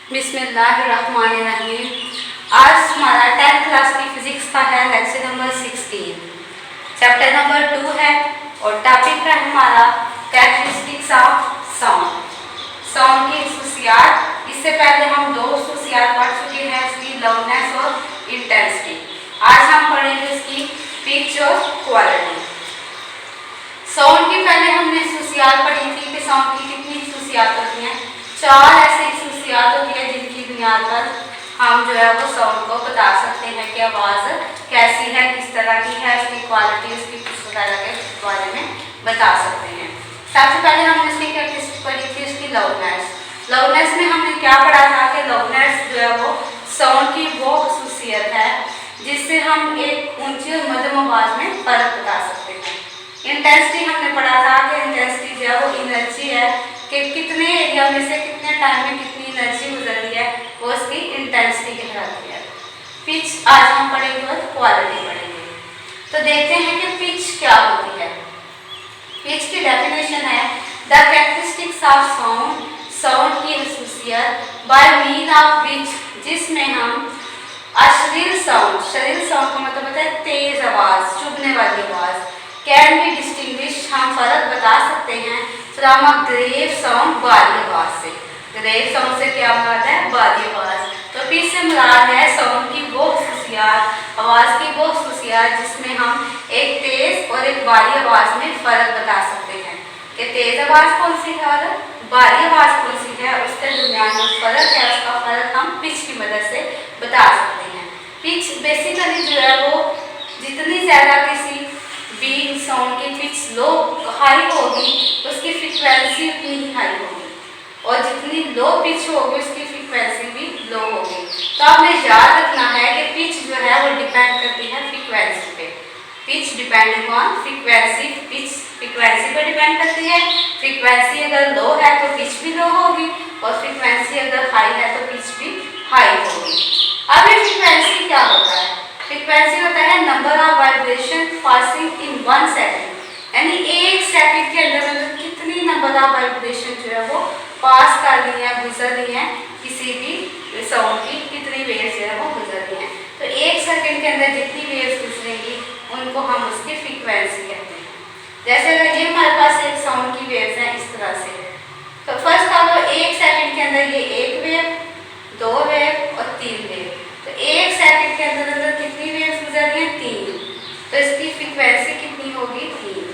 बिस्मिल्लाहिर्रहमानिर्रहीम। आज हमारा 10th क्लास की फिजिक्स का है लेक्चर नंबर 16, चैप्टर नंबर 2 है और टॉपिक है हमारा कैरेक्टरिस्टिक्स ऑफ साउंड, साउंड की खसूसियात। इससे पहले हम दो खसूसियात पढ़ चुके हैं, उसकी लाउडनेस और इंटेंसिटी। आज हम पढ़ेंगे उसकी पिच और क्वालिटी। साउंड की पहले हमने खसूसियात पढ़ी थी कि साउंड की कितनी खसूसियात होती हैं। 4 ऐसी खसूसियात होती है जिनकी बुनियाद पर हम जो है वो साउंड को बता सकते हैं कि आवाज़ कैसी है, किस तरह की है, उसकी क्वालिटी, उसकी किस तरह के बारे में बता सकते हैं। सबसे पहले हमने उसकी कैरेक्टरिस्टिक पढ़ी थी, उसकी लाउडनेस। लाउडनेस में हमने क्या पढ़ा था कि लाउडनेस जो है वो साउंड की वो खसूसियत है जिससे हम एक ऊंची और मध्यम आवाज़ में फ़र्क बता सकते हैं। इंटेंसिटी हमने पढ़ा था कि इंटेंसिटी जो है वो एनर्जी है कि कितने एरिया में से कितने टाइम में कितनी एनर्जी गुजर रही है, वो उसकी इंटेंसिटी कहलाती है। पिच आज हम पढ़ेंगे और क्वालिटी पढ़ेंगे। तो देखते हैं कि पिच क्या होती है। पिच की डेफिनेशन है the characteristics of sound, sound की खसूसियत बाय मीन ऑफ विच, जिसमें हम अश्लील साउंड, शरीर साउंड का मतलब होता है तेज आवाज़, चुभने वाली आवाज़, कैन बी डिस्टिंग्विश, हम फर्क बता सकते हैं फ्रॉम अ ग्रेव साउंड, बारी आवाज़ से। ग्रेव साउंड से क्या मुराद है? बारी आवाज़। तो पिच से मुराद है साउंड की वो खसूसियात, आवाज़ की वो खसूसियात जिसमें हम एक तेज और एक बारी आवाज़ में फ़र्क बता सकते हैं कि तेज आवाज़ कौन सी है और बारी आवाज़ कौन सी है, उसके दरमियान जो फ़र्क है उसका फ़र्क हम पिच की मदद से बता सकते हैं। पिच बेसिकली जो है वो जितनी ज़्यादा किसी बीइंग साउंड की पिच लो हाई होगी उसकी फ्रीक्वेंसी उतनी ही हाई होगी, और जितनी लो पिच होगी उसकी फ्रीक्वेंसी भी लो होगी। तो हमें याद रखना है कि पिच जो है वो डिपेंड करती है फ्रीक्वेंसी पे। Pitch depending on frequency, pitch frequency पे डिपेंड करती है। फ्रीक्वेंसी अगर लो है तो पिच भी लो होगी, और फ्रीक्वेंसी अगर हाई है तो पिच भी हाई होगी। अब ये फ्रीक्वेंसी क्या होता है? फ्रीक्वेंसी होता है number of vibration passing in 1 second, यानी 1 सेकेंड के अंदर अंदर कितनी नंबर ऑफ वाइब्रेशन जो है वो पास कर रही है, गुजर रही है, किसी भी साउंड की कितनी वेव्स जो है वो गुजर रही हैं। तो 1 सेकेंड के अंदर जितनी वेव्स गुजरेंगी उनको हम उसकी फ्रीक्वेंसी कहते हैं। जैसे अगर ये हमारे पास एक साउंड की वेव्स हैं इस तरह से, तो फर्स्ट का लो 1 सेकेंड के अंदर ये 1 वेव, 2 वेव और 3 वेव। तो 1 सेकेंड के अंदर अंदर कितनी वेव्स गुजर रही हैं? 3। तो इसकी फ्रीक्वेंसी कितनी होगी? 3।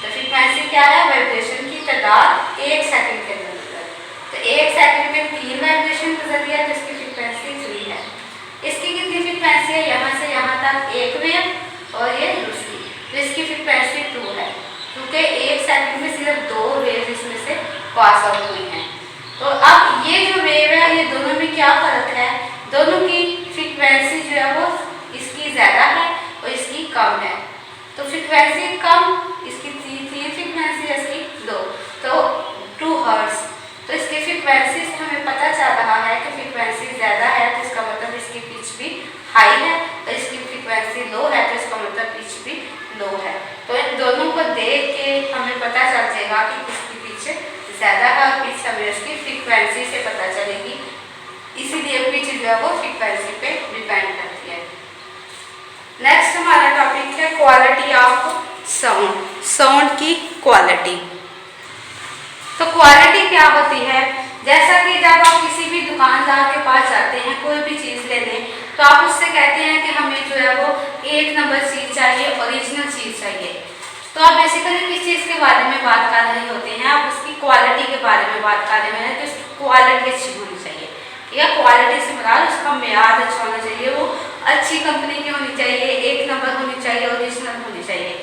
तो फ्रीक्वेंसी क्या है? वाइब्रेशन की तादाद 1 सेकेंड के अंदर अंदर। तो 1 सेकेंड में 3 वाइब्रेशन गुजर रही है तो इसकी फ्रीक्वेंसी 3 है। इसकी कितनी फ्रीक्वेंसी है? यहाँ से यहाँ तक 1 वेव और ये दूसरी, तो इसकी फ्रीक्वेंसी 2 है, क्योंकि 1 सेकेंड में सिर्फ 2 वेव इसमें से पास आउट हुई हैं। तो अब ये जो वेव है ये दोनों में क्या फ़र्क है? दोनों की फ्रीक्वेंसी जो है वो इसकी ज़्यादा है और इसकी कम है। तो फ्रीक्वेंसी कम, इसकी 3 फ्रीक्वेंसी है, इसकी 2, तो 2 हर्ट्ज़। तो इसकी फ्रीक्वेंसी से हमें पता चल रहा है कि फ्रीक्वेंसी ज़्यादा है तो इसका मतलब इसकी पिच भी हाई है, और इसकी फ्रीक्वेंसी लो है तो इसका मतलब पिच भी लो है। तो इन दोनों को देख के हमें पता चल जाएगा कि किसकी पिच ज़्यादा है, और पिच हमें उसकी फ्रीक्वेंसी से पता चलेगी। इसीलिए पिच जो है वो फ्रीक्वेंसी पे डिपेंड करती है। नेक्स्ट हमारा टॉपिक है क्वालिटी ऑफ साउंड, साउंड की क्वालिटी। तो क्वालिटी क्या होती है? जैसा कि जब आप किसी भी दुकानदार के पास जाते हैं कोई भी चीज़ लेने, तो आप उससे कहते हैं कि हमें जो है वो 1 नंबर चीज़ चाहिए, ओरिजिनल चीज़ चाहिए। तो आप बेसिकली किस चीज़ के बारे में बात कर रहे होते हैं? आप उसकी क्वालिटी के बारे में बात कर रहे हैं कि उसकी क्वालिटी अच्छी होनी चाहिए, या क्वालिटी से मुराद उसका मेयाद अच्छा होना चाहिए, वो अच्छी कंपनी की होनी चाहिए, 1 नंबर होनी चाहिए, ओरिजिनल होनी चाहिए।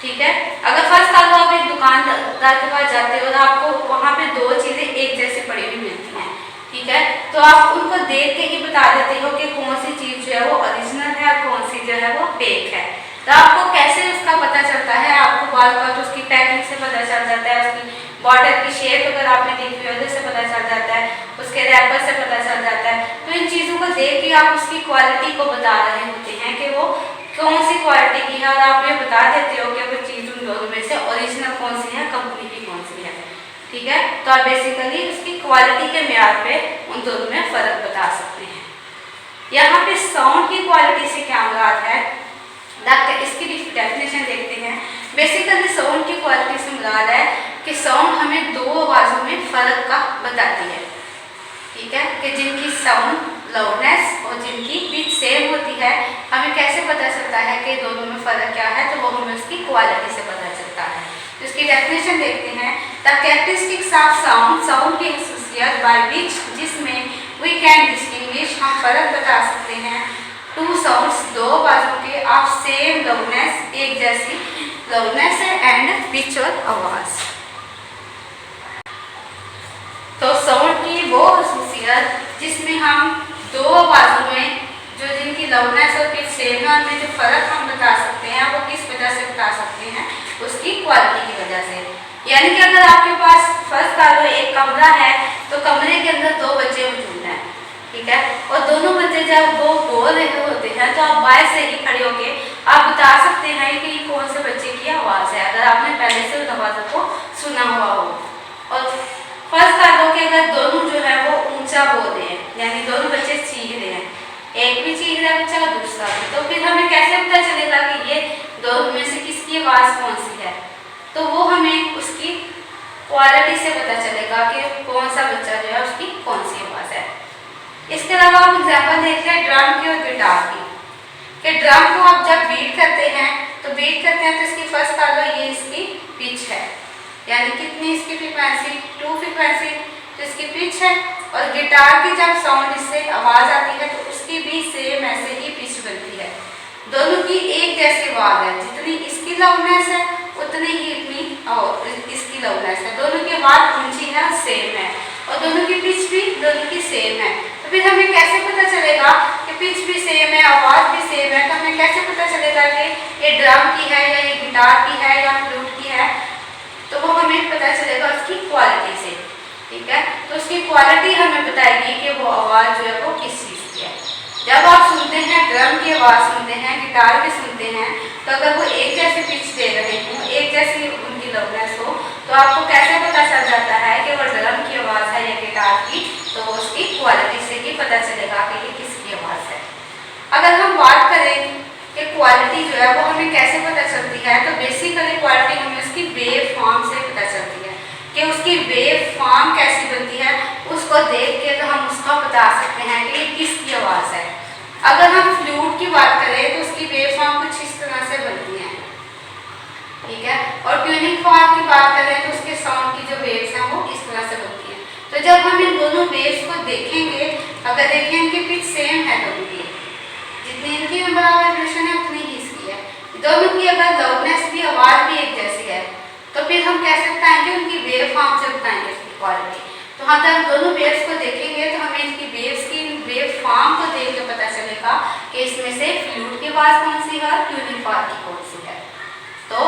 ठीक है। अगर फर्स्ट ऑफ आप एक दुकानदार के पास जाते हो और आपको वहाँ पे 2 चीज़ें एक जैसे पड़ी हुई मिलती हैं, ठीक है, तो आप उनको देख के ही बता देते हो कि कौन सी चीज़ जो है वो ओरिजिनल है और कौन सी जो है वो फेक है। तो आपको कैसे उसका पता चलता है? आपको बार बार तो उसकी पैकिंग से पता चल जाता है, उसकी बॉटल की शेप अगर आपने देखी हो उससे पता चल जाता है, उसके रैपर से पता चल जाता है। तो इन चीज़ों को देख के आप उसकी क्वालिटी को बता रहे होते हैं कि वो कौन सी क्वालिटी की है, और आप ये बता देते हो कि वो चीज़ उन दोनों में से ओरिजिनल कौन सी है, कंपनी की कौन सी है। ठीक है, तो आप बेसिकली उसकी क्वालिटी के म्यार पे उन दोनों में फ़र्क बता सकते हैं। यहाँ पे साउंड की क्वालिटी से क्या मुराद है, इसकी डेफिनेशन देखते हैं। बेसिकली साउंड की क्वालिटी से मुराद है कि साउंड हमें दो आवाज़ों में फ़र्क का बताती है, ठीक है, कि जिनकी साउंड लाउडनेस और जिनकी पिच सेम होती है, हमें कैसे पता चलता है कि दोनों में फ़र्क क्या है, तो वो हमें उसकी क्वालिटी से पता चलता है। तो इसकी डेफिनेशन देखते हैं। The characteristics of sound, sound की खसूसियत बाय विच, जिसमें वी कैन डिस्टिंग्विश, हम फ़र्क बता सकते हैं, टू साउंड्स, दो आवाज़ों के, ऑफ सेम लाउडनेस, एक जैसी लाउडनेस है, एंड पिच और आवाज़। तो साउंड की वो खसूसियत जिसमें हम दो आवाज़ों में जो जिनकी लाउडनेस और पिच सेम है, उनमें जो फ़र्क हम बता सकते हैं, वो किस वजह से बता सकते हैं, उसकी क्वालिटी की वजह से। यानी कि अगर आपके पास फर्स्ट कर लो एक कमरा है, तो कमरे के अंदर दो बच्चे मौजूद हैं, ठीक है, और दोनों बच्चे जब वो बोल रहे होते हैं तो आप बाहर से ही खड़े होके आप बता सकते हैं कि ये कौन से बच्चे की आवाज़ है, अगर आपने पहले से उन आवाज़ों को सुना हुआ हो। और फर्स्ट कर लो कि अगर दोनों जो है वो ऊंचा बोल रहे हैं, यानी दोनों बच्चे चीख रहे हैं, एक भी चीख रहा है बच्चा और दूसरा भी, तो फिर हमें कैसे पता चलेगा कि ये दोनों में से किसकी आवाज़ कौन सी है, तो वो हमें उसकी क्वालिटी से पता चलेगा कि कौन सा बच्चा जो है उसकी कौन सी आवाज़ है। इसके अलावा आप एग्जाम्पल देख लें ड्रम की और गिटार की, कि ड्रम को आप जब बीट करते हैं तो इसकी फर्स्ट कर लो ये इसकी पिच है, यानी कितनी इसकी फ्रीक्वेंसी, 2 फ्रीक्वेंसी, तो इसकी पिच है। और गिटार की जब साउंड इससे आवाज़ आती है तो उसकी भी सेम ऐसे ही पिच बनती है। दोनों की एक जैसी आवाज़ है, जितनी इसकी लाउडनेस है उतनी ही इसकी लाउडनेस है, दोनों की आवाज़ ऊंची है, सेम है, और दोनों की पिच भी दोनों की सेम है। तो फिर हमें कैसे पता चलेगा कि पिच भी सेम है, आवाज़ भी सेम है, तो हमें कैसे पता चलेगा कि ये ड्रम की है या ये गिटार की है या फ्लूट की है, तो वो हमें पता चलेगा उसकी क्वालिटी से, ठीक है। तो उसकी क्वालिटी हमें बताएगी कि वो आवाज़ जो है वो किस चीज़ की है। जब आप सुनते हैं ड्रम की आवाज़ सुनते हैं, गिटार की सुनते हैं, तो अगर वो एक जैसे पिच दे रहे हों, एक जैसी उनकी लाउडनेस हो, तो आपको कैसे पता चल जाता है कि वो ड्रम की आवाज़ है या गिटार की, तो वो उसकी क्वालिटी से ही पता चलेगा कि ये किसकी आवाज़ है। अगर हम बात करें कि क्वालिटी जो है वो हमें कैसे पता चलती है, तो बेसिकली क्वालिटी हमें उसकी वेव फॉर्म से पता चलती है, कि उसकी वेव फॉर्म कैसी बनती है, उसको देख के तो हम उसका बता सकते हैं कि ये किसकी आवाज़ है। अगर हम फ्लूट की बात करें तो उसकी वेव फॉर्म कुछ इस तरह से बनती है, ठीक है, और ट्यूनिंग फॉर्म की बात करें तो उसके साउंड की जो वेव्स हैं वो इस तरह से बनती है। तो जब हम इन दोनों वेव्स को देखेंगे, अगर देखें इनकी पिच सेम है दोनों की, जितनी इनकी वाइब्रेशन है उतनी ही इसकी है, दोनों की अगर लाउडनेस भी आवाज़ भी एक जैसी है, तो फिर हम कैसे बताएंगे उनकी वेव फॉर्म से बताएंगे इसकी क्वालिटी। तो हाँ, जब दोनों वेव्स को देखेंगे तो हमें इनकी वेव्स की वेव फॉर्म को देख के पता चलेगा कि इसमें से फ्लूट की आवाज़ कौन सी है और ट्यूनिंग फॉर्म की कौन सी है। तो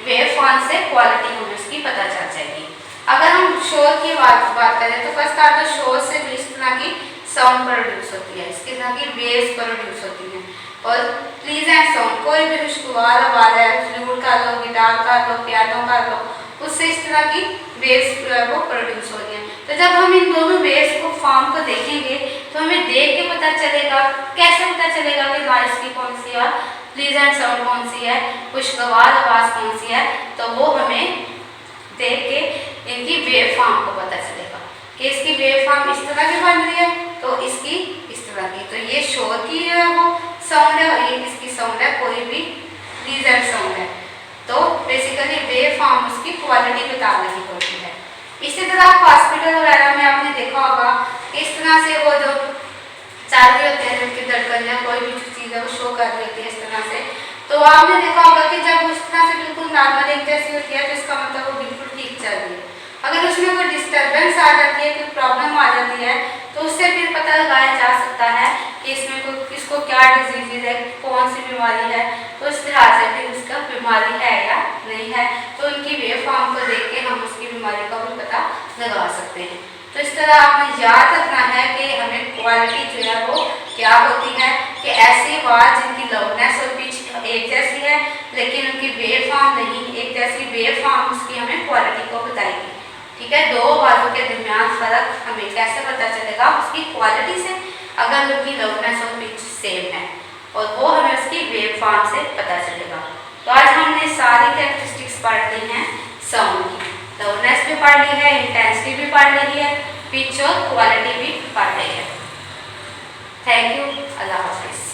वेव फॉर्म से क्वालिटी हमें उसकी पता चल जाएगी। अगर हम शोर की बात करें तो फर्स्ट आता है शोर से इस तरह की साउंड प्रोड्यूस होती है, इसकी तरह की वेव्स प्रोड्यूस होती हैं, और प्लीजेंट साउंड, कोई भी खुशगवार आवाज़ है, फ्लूट का लो, गिटार का लो, पियानो का लो, उससे इस तरह की वेव्स जो है वो प्रोड्यूस हो रही हैं। तो जब हम इन दोनों वेव्स को फॉर्म को देखेंगे तो हमें देख के पता चलेगा, कैसे पता चलेगा कि वॉइस की कौन सी है, प्लीजेंट साउंड कौन सी है, खुशगवार आवाज़ कौन सी है, तो वो हमें देख के इनकी वेव फॉर्म को पता चलेगा कि इसकी वेव फॉर्म इस तरह की बन रही है, तो इसकी इस तरह की, तो ये शोर की जो है वो साउंड है और ये किसकी साउंड है, कोई भी प्लीजेंट साउंड है। तो बेसिकली वेव फॉर्म उसकी क्वालिटी बता रही होती है। इसी तरह हॉस्पिटल वगैरह में आपने देखा होगा इस तरह से वो जो चल रही होती है, जिनकी धड़कन या कोई भी चीज़ है वो शो कर रही होती है इस तरह से, तो आपने देखा होगा कि जब उस तरह से बिल्कुल नॉर्मल एक जैसी होती है तो इसका मतलब वो बिल्कुल ठीक चल रही है। अगर उसमें कोई डिस्टर्बेंस आ जाती है, कोई प्रॉब्लम आ जाती है, तो उससे फिर पता लगाया जा सकता है कि इसमें कोई किसको क्या डिजीज है, कौन सी बीमारी है, तो इस लिहाज से फिर उसका बीमारी है या नहीं है, तो उनकी वेव फॉर्म को देख के हम उसकी बीमारी का भी पता लगा सकते हैं। तो इस तरह आपने याद रखना है कि हमें क्वालिटी जो है वो क्या होती है, कि ऐसी आवाज़ जिनकी लाउडनेस और पिच एक जैसी है लेकिन उनकी वेव फॉर्म नहीं एक जैसी, वेव फॉर्म उसकी हमें क्वालिटी को बताएगी, ठीक है। दो आवाज़ दरमियान फ़र्क हमें कैसे पता चलेगा? उसकी क्वालिटी से, अगर उनकी लाउडनेस और पिच सेम है, और वो हमें उसकी वेव फॉर्म से पता चलेगा। तो आज हमने सारी कैरेक्टरिस्टिक्स पढ़ ली हैं साउंड की। लाउडनेस भी पढ़ ली है, इंटेंसिटी भी पढ़ ली है, पिच और क्वालिटी भी पढ़ ली है। Thank you. अल्लाह हाफिज़।